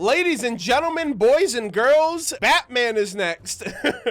Ladies and gentlemen, boys and girls, Batman is next.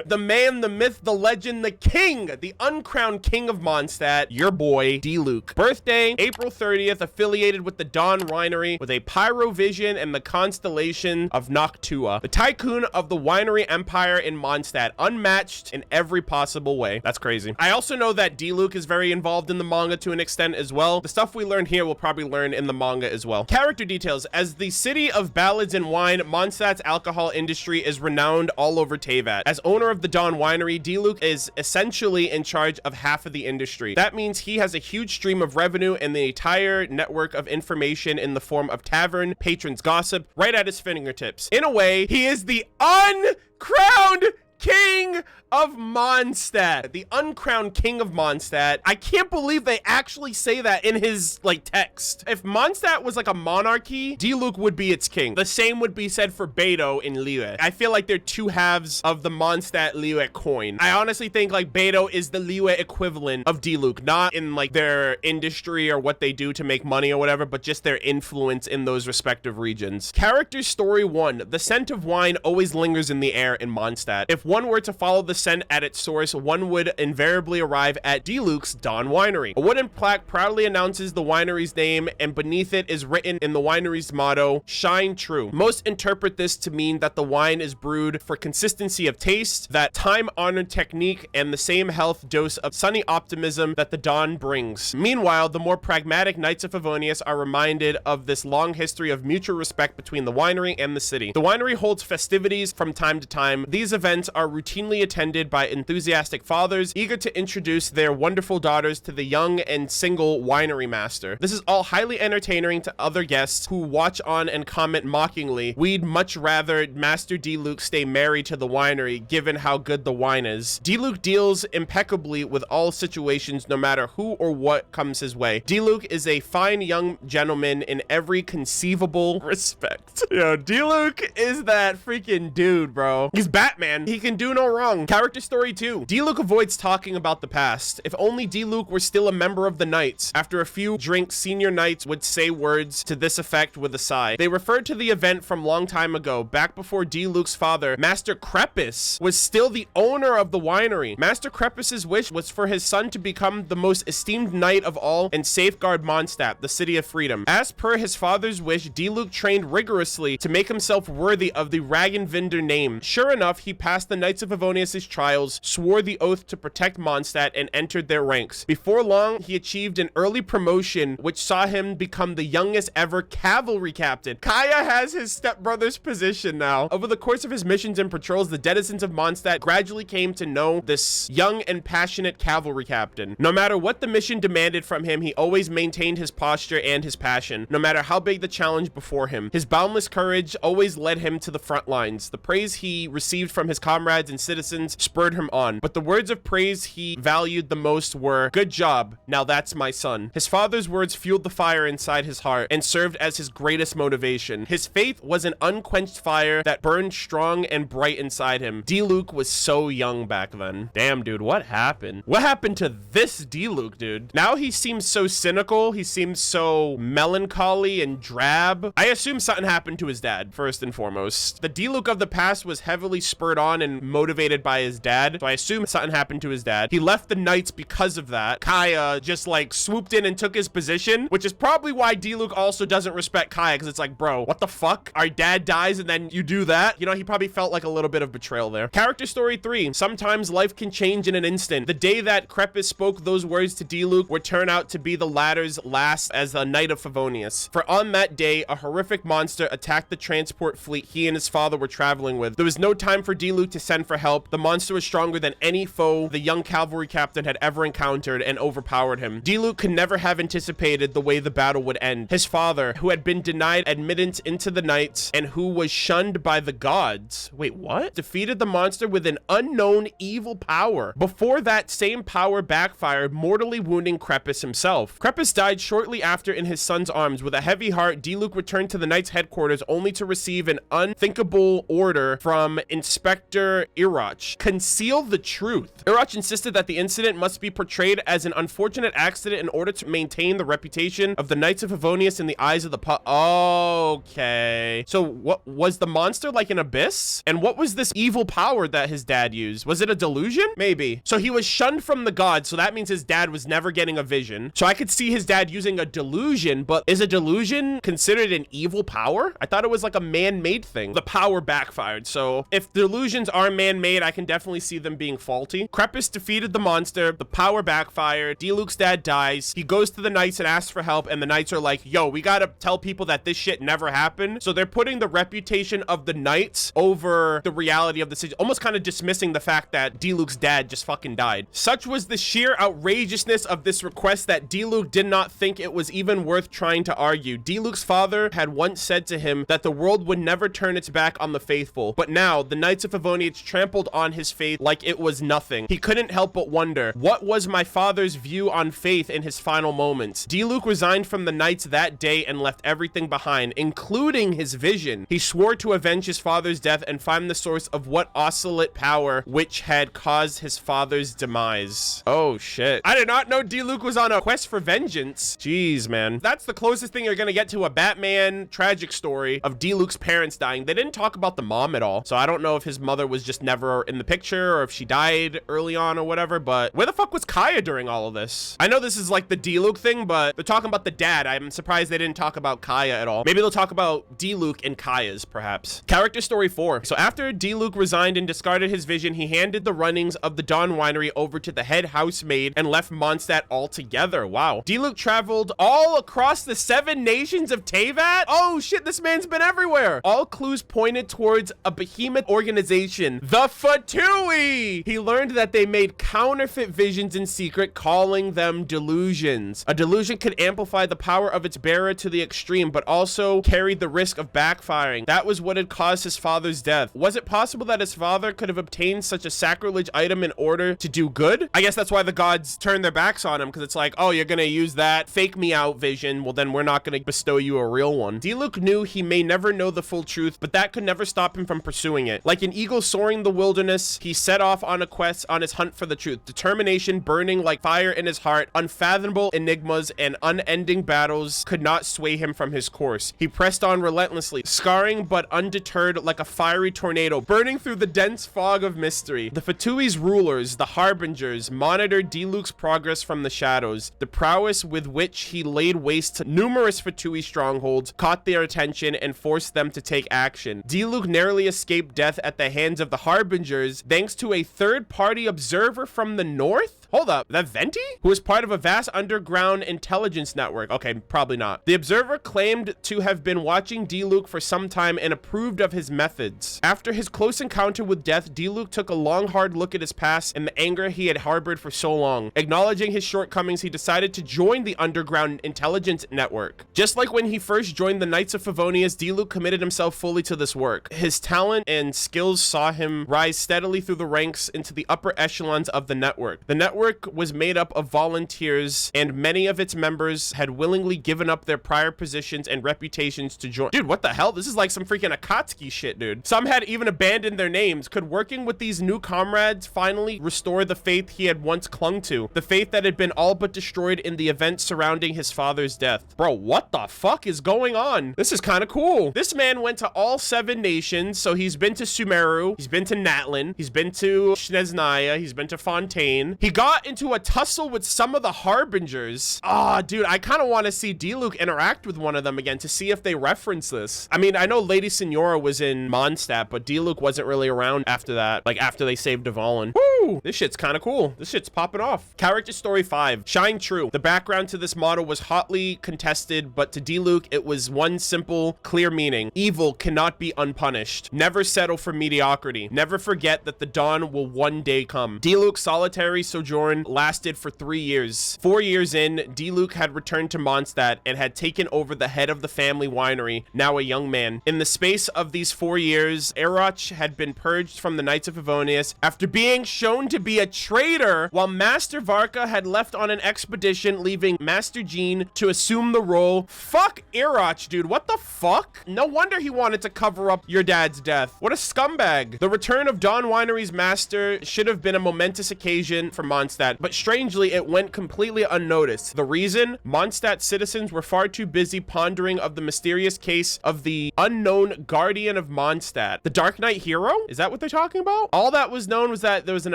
The man, the myth, the legend, the king, the uncrowned king of Mondstadt, your boy, DILUC. Birthday, April 30th, affiliated with the Dawn Winery with a pyrovision and the constellation of Noctua. The tycoon of the winery empire in Mondstadt, unmatched in every possible way. That's crazy. I also know that DILUC is very involved in the manga to an extent as well. The stuff we learn here we'll probably learn in the manga as well. Character details. As the city of ballads and wine, Mondstadt's alcohol industry is renowned all over Teyvat. As owner of the Dawn Winery, DILUC is essentially in charge of half of the industry. That means he has a huge stream of revenue and the entire network of information in the form of tavern patrons gossip right at his fingertips. In a way, he is the uncrowned king of Mondstadt. The uncrowned king of Mondstadt. I can't believe they actually say that in his, like, text. If Mondstadt was like a monarchy, DILUC would be its king. The same would be said for Beidou in Liyue. I feel like they're two halves of the Mondstadt Liyue coin. I honestly think, like, Beidou is the Liyue equivalent of DILUC, not in, like, their industry or what they do to make money or whatever, but just their influence in those respective regions. Character story 1. The scent of wine always lingers in the air in Mondstadt. If one were to follow the scent at its source, one would invariably arrive at DILUC's Dawn Winery. A wooden plaque proudly announces the winery's name, and beneath it is written in the winery's motto, "Shine True." Most interpret this to mean that the wine is brewed for consistency of taste, that time-honored technique, and the same health dose of sunny optimism that the dawn brings. Meanwhile, the more pragmatic Knights of Favonius are reminded of this long history of mutual respect between the winery and the city. The winery holds festivities from time to time. These events are routinely attended by enthusiastic fathers eager to introduce their wonderful daughters to the young and single winery master. This is all highly entertaining to other guests who watch on and comment mockingly, "We'd much rather Master DILUC stay married to the winery given how good the wine is." DILUC deals impeccably with all situations no matter who or what comes his way. DILUC is a fine young gentleman in every conceivable respect. Yo, DILUC is that freaking dude, bro. He's Batman. He can do no wrong. Character story 2. DILUC avoids talking about the past. If only DILUC were still a member of the Knights. After a few drinks, senior Knights would say words to this effect with a sigh. They referred to the event from long time ago, back before DILUC's father, Master Crepus, was still the owner of the winery. Master Crepus's wish was for his son to become the most esteemed knight of all and safeguard Mondstadt, the city of freedom. As per his father's wish, DILUC trained rigorously to make himself worthy of the Ragenvinder name. Sure enough, he passed the Knights of Favonius' trials, swore the oath to protect Mondstadt, and entered their ranks. Before long, he achieved an early promotion, which saw him become the youngest ever cavalry captain. Kaya has his stepbrother's position now. Over the course of his missions and patrols, the denizens of Mondstadt gradually came to know this young and passionate cavalry captain. No matter what the mission demanded from him, he always maintained his posture and his passion, no matter how big the challenge before him. His boundless courage always led him to the front lines. The praise he received from his comrades and citizens spurred him on, but the words of praise he valued the most were, "Good job, now that's my son." His father's words fueled the fire inside his heart and served as his greatest motivation. His faith was an unquenched fire that burned strong and bright inside him. DILUC was so young back then. Damn, dude, what happened? What happened to this DILUC, dude? Now he seems so cynical. He seems so melancholy and drab. I assume something happened to his dad, first and foremost. The DILUC of the past was heavily spurred on and motivated by his dad, so I assume something happened to his dad. He left the Knights because of that. Kaya just, like, swooped in and took his position, which is probably why DILUC also doesn't respect Kaya, because it's like, bro, what the fuck? Our dad dies and then you do that? You know, he probably felt like a little bit of betrayal there. Character story 3. Sometimes life can change in an instant. The day that Crepus spoke those words to DILUC would turn out to be the latter's last as a Knight of Favonius. For on that day, a horrific monster attacked the transport fleet he and his father were traveling with. There was no time for DILUC to send for help. The monster was stronger than any foe the young cavalry captain had ever encountered and overpowered him. DILUC could never have anticipated the way the battle would end. His father, who had been denied admittance into the Knights and who was shunned by the gods, wait, what? Defeated the monster with an unknown evil power. Before that same power backfired, mortally wounding Crepus himself. Crepus died shortly after in his son's arms. With a heavy heart, DILUC returned to the Knights headquarters only to receive an unthinkable order from Inspector Master Irach. Conceal the truth. Irach insisted that the incident must be portrayed as an unfortunate accident in order to maintain the reputation of the Knights of Favonius in the eyes of the Okay. So what was the monster, like an abyss? And what was this evil power that his dad used? Was it a delusion? Maybe. So he was shunned from the gods, so that means his dad was never getting a vision. So I could see his dad using a delusion, but is a delusion considered an evil power? I thought it was like a man-made thing. The power backfired. So if delusions are man-made, I can definitely see them being faulty. Crepus defeated the monster. The power backfired. DILUC's dad dies. He goes to the knights and asks for help, and the knights are like, yo, we gotta tell people that this shit never happened. So they're putting the reputation of the knights over the reality of the situation, almost kind of dismissing the fact that DILUC's dad just fucking died. Such was the sheer outrageousness of this request that DILUC did not think it was even worth trying to argue. DILUC's father had once said to him that the world would never turn its back on the faithful, but now the Knights of Favonius trampled on his faith like it was nothing. He couldn't help but wonder, what was my father's view on faith in his final moments? DILUC resigned from the Knights that day and left everything behind, including his vision. He swore to avenge his father's death and find the source of what oscillate power which had caused his father's demise. Oh shit. I did not know DILUC was on a quest for vengeance. Jeez, man. That's the closest thing you're gonna get to a Batman tragic story of DILUC's parents dying. They didn't talk about the mom at all, so I don't know if his mother was just never in the picture or if she died early on or whatever, but where the fuck was Kaya during all of this? I know this is like the DILUC thing, but they're talking about the dad. I'm surprised they didn't talk about Kaya at all. Maybe they'll talk about DILUC and Kaya's, perhaps. Character story 4. So after DILUC resigned and discarded his vision, he handed the runnings of the Dawn Winery over to the head housemaid and left Mondstadt altogether. Wow. DILUC traveled all across the 7 nations of Teyvat? Oh shit, this man's been everywhere. All clues pointed towards a behemoth organization, the Fatui. He learned that they made counterfeit visions in secret, calling them delusions. A delusion could amplify the power of its bearer to the extreme, but also carried the risk of backfiring. That was what had caused his father's death. Was it possible that his father could have obtained such a sacrilege item in order to do good? I guess that's why the gods turned their backs on him, because it's like, oh, you're gonna use that fake me out vision, well then we're not gonna bestow you a real one. DILUC knew he may never know the full truth, but that could never stop him from pursuing it. Like an eagle soaring the wilderness, he set off on a quest on his hunt for the truth. Determination burning like fire in his heart, unfathomable enigmas and unending battles could not sway him from his course. He pressed on relentlessly, scarring but undeterred like a fiery tornado, burning through the dense fog of mystery. The Fatui's rulers, the Harbingers, monitored DILUC's progress from the shadows. The prowess with which he laid waste to numerous Fatui strongholds caught their attention and forced them to take action. DILUC narrowly escaped death at the hands of the Harbingers thanks to a third-party observer from the north? Hold up, that Venti? Who was part of a vast underground intelligence network. Okay, probably not. The observer claimed to have been watching DILUC for some time and approved of his methods. After his close encounter with death, DILUC took a long, hard look at his past and the anger he had harbored for so long. Acknowledging his shortcomings, he decided to join the underground intelligence network. Just like when he first joined the Knights of Favonius, DILUC committed himself fully to this work. His talent and skills saw him rise steadily through the ranks into the upper echelons of the network. The network was made up of volunteers, and many of its members had willingly given up their prior positions and reputations to join. Dude, what the hell? This is like some freaking Akatsuki shit, dude. Some had even abandoned their names. Could working with these new comrades finally restore the faith he had once clung to? The faith that had been all but destroyed in the events surrounding his father's death. Bro, what the fuck is going on? This is kind of cool. This man went to all 7 nations, so he's been to Sumeru, he's been to Natlin, he's been to Snezhnaya, he's been to Fontaine. He got into a tussle with some of the Harbingers. Ah, dude, I kind of want to see DILUC interact with one of them again to see if they reference this. I mean, I know Lady Signora was in Mondstadt, but DILUC wasn't really around after that, like after they saved Dvalin. Woo! This shit's kind of cool. This shit's popping off. Character story 5. Shine True. The background to this model was hotly contested, but to DILUC, it was one simple, clear meaning. Evil cannot be unpunished. Never settle for mediocrity. Never forget that the dawn will one day come. DILUC's solitary sojourn lasted for 3 years. 4 years in, DILUC had returned to Mondstadt and had taken over the head of the family winery, now a young man. In the space of these 4 years, Irach had been purged from the Knights of Favonius after being shown to be a traitor, while Master Varka had left on an expedition, leaving Master Jean to assume the role. Fuck Irach, dude. What the fuck? No wonder he wanted to cover up your dad's death. What a scumbag. The return of Dawn Winery's master should have been a momentous occasion for Mondstadt, but strangely, it went completely unnoticed. The reason? Mondstadt citizens were far too busy pondering of the mysterious case of the unknown guardian of Mondstadt. The Darknight hero? Is that what they're talking about? All that was known was that there was an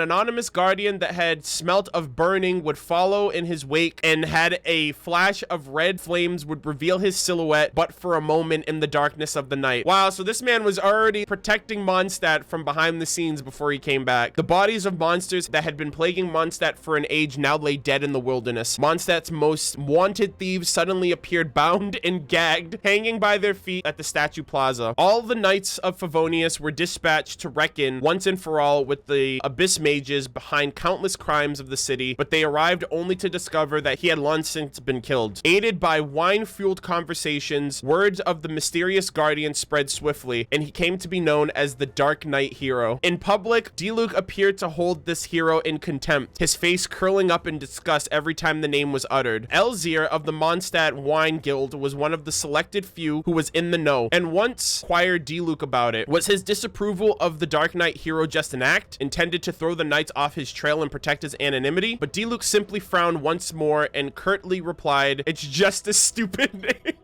anonymous guardian that had smelt of burning, would follow in his wake, and had a flash of red flames would reveal his silhouette, but for a moment in the darkness of the night. Wow, so this man was already protecting Mondstadt from behind the scenes before he came back. The bodies of monsters that had been plaguing Mondstadt for an age now lay dead in the wilderness. Mondstadt's most wanted thieves suddenly appeared bound and gagged, hanging by their feet at the Statue Plaza. All the knights of Favonius were dispatched to reckon once and for all with the abyss mages behind countless crimes of the city, but they arrived only to discover that he had long since been killed. Aided by wine-fueled conversations, words of the mysterious guardian spread swiftly, and he came to be known as the Darknight hero. In public, DILUC appeared to hold this hero in contempt, his face curling up in disgust every time the name was uttered. Elzir of the Mondstadt Wine Guild was one of the selected few who was in the know, and once inquired DILUC about it. Was his disapproval of the Darknight hero just an act, intended to throw the knights off his trail and protect his anonymity? But DILUC simply frowned once more and curtly replied, "It's just a stupid name."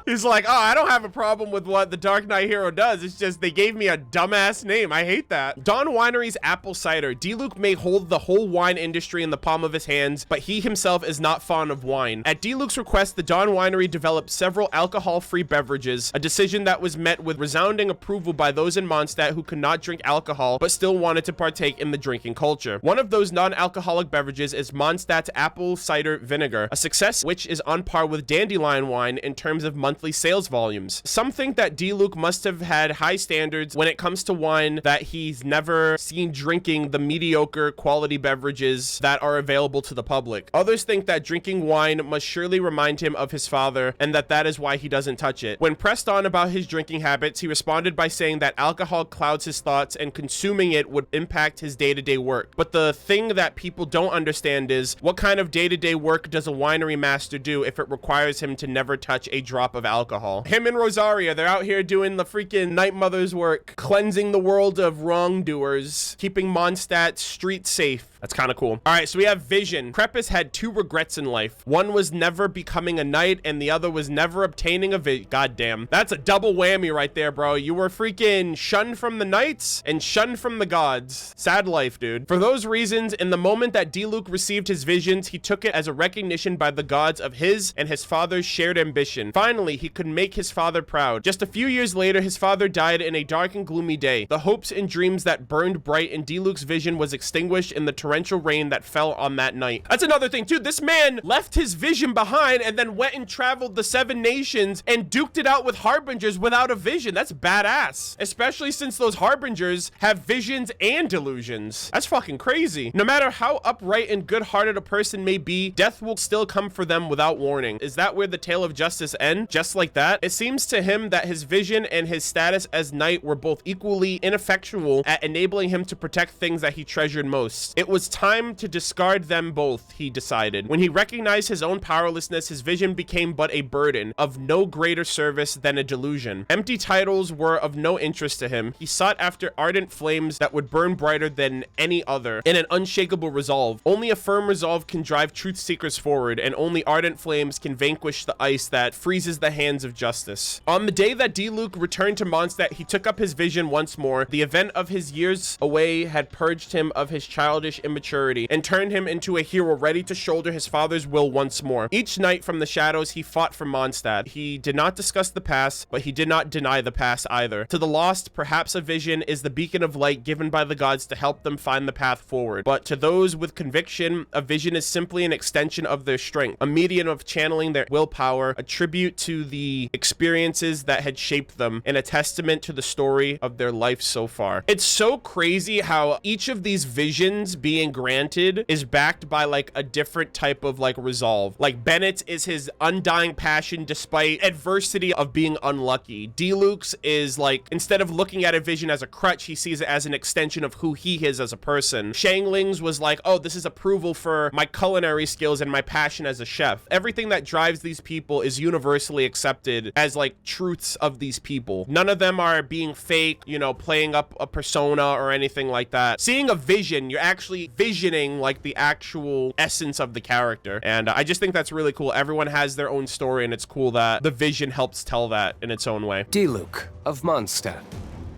He's like, oh, I don't have a problem with what the Darknight hero does. It's just they gave me a dumbass name. I hate that. Dawn Winery's apple cider. DILUC may hold the whole wine industry in the palm of his hands, but he himself is not fond of wine. At DILUC's request, the Dawn Winery developed several alcohol-free beverages, a decision that was met with resounding approval by those in Mondstadt who could not drink alcohol but still wanted to partake in the drinking culture. One of those non-alcoholic beverages is Mondstadt's apple cider vinegar, a success which is on par with dandelion wine in terms of monthly sales volumes. Some think that DILUC must have had high standards when it comes to wine, that he's never seen drinking the mediocre quality beverages that are available to the public. Others think that drinking wine must surely remind him of his father, and that is why he doesn't touch it. When pressed on about his drinking habits, he responded by saying that alcohol clouds his thoughts and consuming it would impact his day-to-day work. But the thing that people don't understand is, what kind of day-to-day work does a winery master do if it requires him to never touch a drop of alcohol? Him and Rosaria, they're out here doing the freaking Night Mother's work, cleansing the world of wrongdoers, keeping Mondstadt street safe. That's kind of cool. All right, so we have Vision. Crepus had two regrets in life. One was never becoming a knight, and the other was never obtaining a goddamn. That's a double whammy right there, bro. You were freaking shunned from the knights and shunned from the gods. Sad life, dude. For those reasons, in the moment that DILUC received his visions, he took it as a recognition by the gods of his and his father's shared ambition. Finally, he could make his father proud. Just a few years later, his father died in a dark and gloomy day. The hopes and dreams that burned bright in DILUC's vision was extinguished in the torrential rain that fell on that night. That's another thing too. This man left his vision behind and then went and traveled the 7 nations and duked it out with harbingers without a vision. That's badass. Especially since those harbingers have visions and delusions. That's fucking crazy. No matter how upright and good-hearted a person may be, death will still come for them without warning. Is that where the tale of justice ends? Just like that? It seems to him that his vision and his status as knight were both equally ineffectual at enabling him to protect things that he treasured most. It was time to discard them both, he decided. When he recognized his own powerlessness, his vision became but a burden, of no greater service than a delusion. Empty titles were of no interest to him. He sought after ardent flames that would burn brighter than any other, in an unshakable resolve. Only a firm resolve can drive truth seekers forward, and only ardent flames can vanquish the ice that freezes the hands of justice. On the day that DILUC returned to Mondstadt, he took up his vision once more. The event of his years away had purged him of his childish immaturity and turned him into a hero ready to shoulder his father's will once more. Each night from the shadows, he fought for Mondstadt. He did not discuss the past, but he did not deny the past either. To the lost, perhaps a vision is the beacon of light given by the gods to help them find the path forward. But to those with conviction, a vision is simply an extension of their strength, a medium of channeling their willpower, a tribute to the experiences that had shaped them, and a testament to the story of their life so far. It's so crazy how each of these visions being being granted is backed by like a different type of like resolve. Like Bennett's is his undying passion despite adversity of being unlucky. DILUC's is like, instead of looking at a vision as a crutch, he sees it as an extension of who he is as a person. Shangling's was like, oh, this is approval for my culinary skills and my passion as a chef. Everything that drives these people is universally accepted as like truths of these people. None of them are being fake, you know, playing up a persona or anything like that. Seeing a vision, you're actually visioning like the actual essence of the character. And I just think that's really cool. Everyone has their own story, and it's cool that the vision helps tell that in its own way. DILUC of Mondstadt.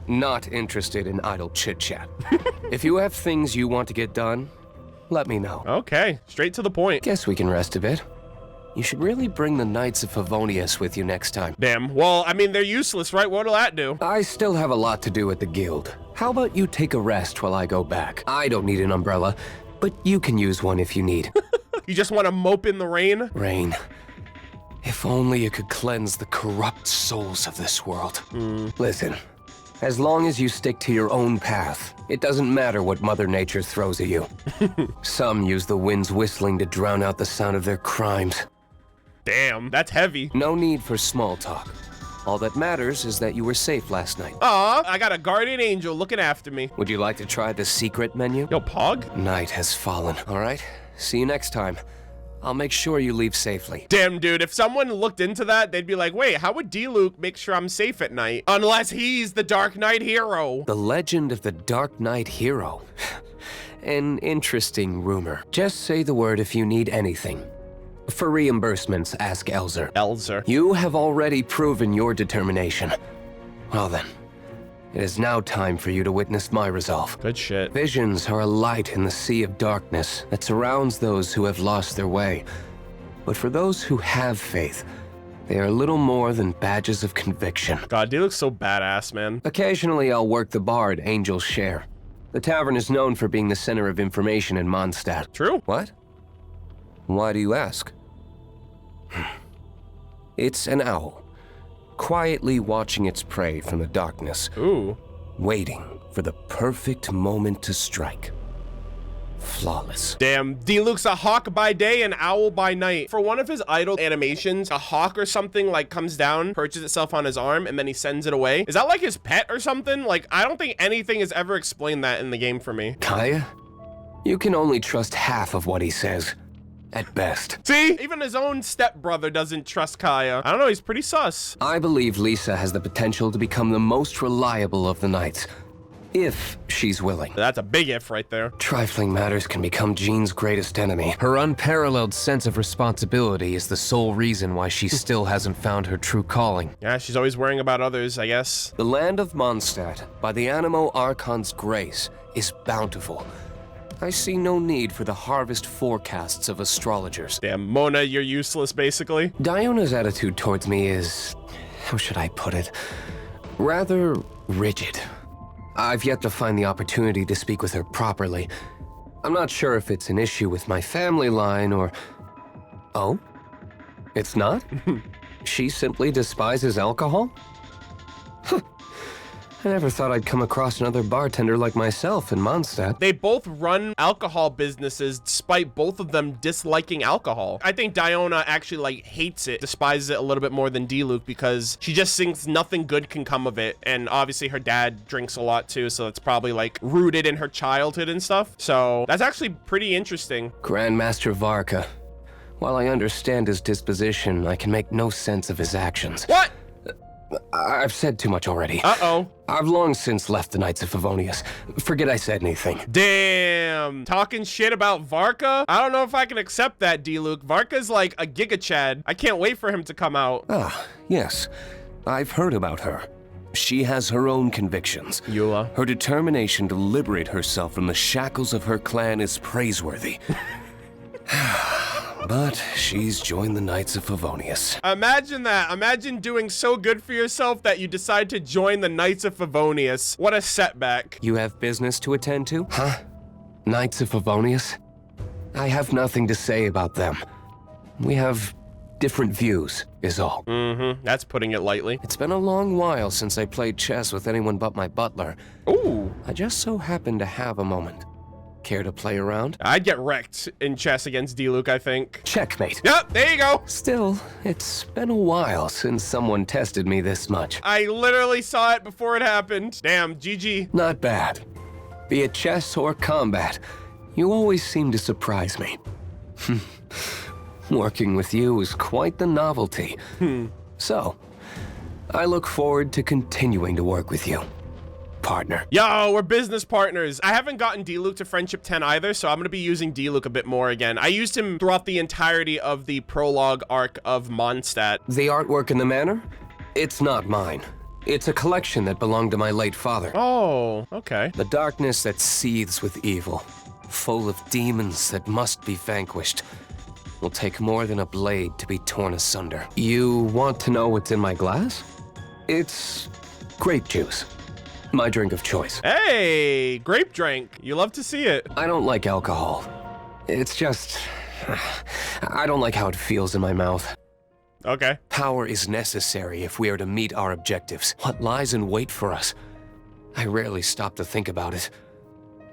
Not interested in idle chit-chat. If you have things you want to get done, let me know. Okay, straight to the point. Guess we can rest a bit. You should really bring the Knights of Favonius with you next time. Damn. Well, I mean, they're useless, right? What'll that do? I still have a lot to do at the guild. How about you take a rest while I go back? I don't need an umbrella, but you can use one if you need. You just want to mope in the rain? Rain. If only it could cleanse the corrupt souls of this world. Listen, as long as you stick to your own path, it doesn't matter what Mother Nature throws at you. Some use the wind's whistling to drown out the sound of their crimes. Damn, that's heavy. No need for small talk. All that matters is that you were safe last night. Aw, I got a guardian angel looking after me. Would you like to try the secret menu? Yo, Pog? Night has fallen, all right? See you next time. I'll make sure you leave safely. Damn, dude, if someone looked into that, they'd be like, wait, how would DILUC make sure I'm safe at night? Unless he's the Darknight hero. The legend of the Darknight hero. An interesting rumor. Just say the word if you need anything. For reimbursements, ask Elzer. Elzer. You have already proven your determination. Well then, it is now time for you to witness my resolve. Good shit. Visions are a light in the sea of darkness that surrounds those who have lost their way. But for those who have faith, they are little more than badges of conviction. God, DILUC's so badass, man. Occasionally, I'll work the bar at Angel's Share. The tavern is known for being the center of information in Mondstadt. True. What? Why do you ask? It's an owl, quietly watching its prey from the darkness. Ooh. Waiting for the perfect moment to strike. Flawless. Damn, DILUC's a hawk by day and owl by night. For one of his idle animations, a hawk or something like comes down, perches itself on his arm, and then he sends it away. Is that like his pet or something? Like, I don't think anything has ever explained that in the game for me. Kaya? You can only trust half of what he says. At best. See? Even his own stepbrother doesn't trust Kaya. I don't know, he's pretty sus. I believe Lisa has the potential to become the most reliable of the knights. If she's willing. That's a big if right there. Trifling matters can become Jean's greatest enemy. Her unparalleled sense of responsibility is the sole reason why she still hasn't found her true calling. Yeah, she's always worrying about others, I guess. The land of Mondstadt, by the Animo Archon's grace, is bountiful. I see no need for the harvest forecasts of astrologers. Damn, Mona, you're useless, basically. Diona's attitude towards me is, how should I put it, rather rigid. I've yet to find the opportunity to speak with her properly. I'm not sure if it's an issue with my family line or... Oh? It's not? She simply despises alcohol? I never thought I'd come across another bartender like myself in Mondstadt. They both run alcohol businesses despite both of them disliking alcohol. I think Diona actually like hates it, despises it a little bit more than DILUC because she just thinks nothing good can come of it. And obviously her dad drinks a lot too, so it's probably like rooted in her childhood and stuff. So that's actually pretty interesting. Grandmaster Varka. While I understand his disposition, I can make no sense of his actions. What? I've said too much already. Uh-oh. I've long since left the Knights of Favonius. Forget I said anything. Damn. Talking shit about Varka? I don't know if I can accept that, DILUC. Varka's like a Giga Chad. I can't wait for him to come out. Ah, yes. I've heard about her. She has her own convictions. Eula. Her determination to liberate herself from the shackles of her clan is praiseworthy. But she's joined the Knights of Favonius. Imagine that. Imagine doing so good for yourself that you decide to join the Knights of Favonius. What a setback. You have business to attend to? Huh? Knights of Favonius? I have nothing to say about them. We have different views, is all. Mm-hmm. That's putting it lightly. It's been a long while since I played chess with anyone but my butler. Ooh. I just so happened to have a moment. Care to play around? I'd get wrecked in chess against DILUC, I think. Checkmate. Yep, there you go. Still, it's been a while since someone tested me this much. I literally saw it before it happened. Damn, GG. Not bad. Be it chess or combat, you always seem to surprise me. Working with you is quite the novelty. So, I look forward to continuing to work with you, partner. Yo, we're business partners. I haven't gotten DILUC to Friendship 10 either, so I'm going to be using DILUC a bit more again. I used him throughout the entirety of the prologue arc of Mondstadt. The artwork in the manor? It's not mine. It's a collection that belonged to my late father. Oh, okay. The darkness that seethes with evil, full of demons that must be vanquished, will take more than a blade to be torn asunder. You want to know what's in my glass? It's grape juice. My drink of choice. Hey, grape drink. You love to see it. I don't like alcohol. It's just... I don't like how it feels in my mouth. Okay. Power is necessary if we are to meet our objectives. What lies in wait for us? I rarely stop to think about it.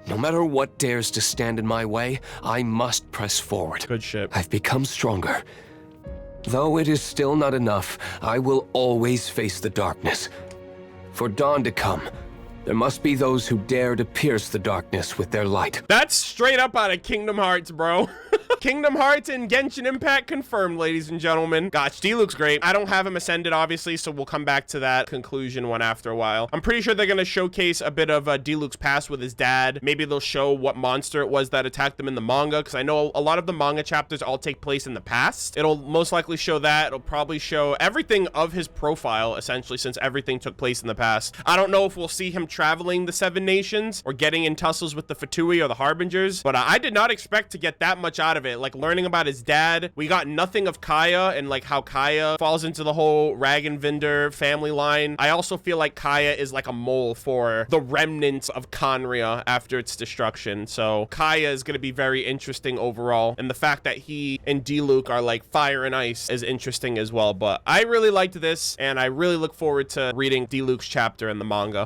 No matter what dares to stand in my way, I must press forward. Good shit. I've become stronger. Though it is still not enough, I will always face the darkness. For dawn to come, there must be those who dare to pierce the darkness with their light. That's straight up out of Kingdom Hearts, bro. Kingdom Hearts and Genshin Impact confirmed, ladies and gentlemen. Gosh, DILUC's great. I don't have him ascended, obviously, so we'll come back to that conclusion one after a while. I'm pretty sure they're going to showcase a bit of DILUC's past with his dad. Maybe they'll show what monster it was that attacked them in the manga, because I know a lot of the manga chapters all take place in the past. It'll most likely show that. It'll probably show everything of his profile, essentially, since everything took place in the past. I don't know if we'll see him traveling the 7 nations or getting in tussles with the Fatui or the Harbingers, but I did not expect to get that much out of it. Like, learning about his dad. We got nothing of Kaya and like how Kaya falls into the whole Ragenvinder family line. I also feel like Kaya is like a mole for the remnants of Conria after its destruction. So Kaya is going to be very interesting overall. And the fact that he and DILUC are like fire and ice is interesting as well. But I really liked this and I really look forward to reading DILUC's chapter in the manga.